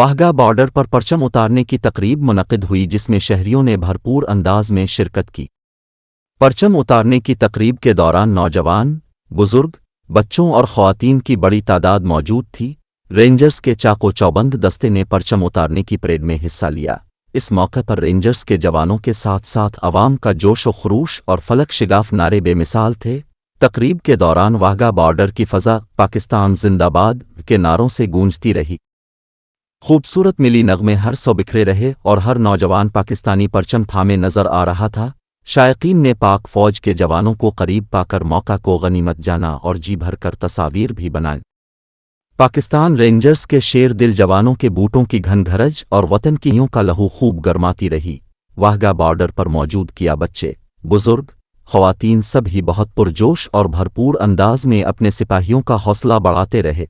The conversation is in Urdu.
واہگہ بارڈر پر پرچم اتارنے کی تقریب منعقد ہوئی جس میں شہریوں نے بھرپور انداز میں شرکت کی۔ پرچم اتارنے کی تقریب کے دوران نوجوان، بزرگ، بچوں اور خواتین کی بڑی تعداد موجود تھی۔ رینجرز کے چاق و چوبند دستے نے پرچم اتارنے کی پریڈ میں حصہ لیا۔ اس موقع پر رینجرز کے جوانوں کے ساتھ ساتھ عوام کا جوش و خروش اور فلک شگاف نعرے بے مثال تھے۔ تقریب کے دوران واہگہ بارڈر کی فضا پاکستان زندہ باد کے نعروں سے گونجتی رہی۔ خوبصورت ملی نغمے ہر سو بکھرے رہے اور ہر نوجوان پاکستانی پرچم تھامے نظر آ رہا تھا۔ شائقین نے پاک فوج کے جوانوں کو قریب پا کر موقع کو غنیمت جانا اور جی بھر کر تصاویر بھی بنائیں۔ پاکستان رینجرز کے شیر دل جوانوں کے بوٹوں کی گھن گھرج اور وطن کی یوں کا لہو خوب گرماتی رہی۔ واہگہ بارڈر پر موجود کیا بچے، بزرگ، خواتین سب ہی بہت پرجوش اور بھرپور انداز میں اپنے سپاہیوں کا حوصلہ بڑھاتے رہے۔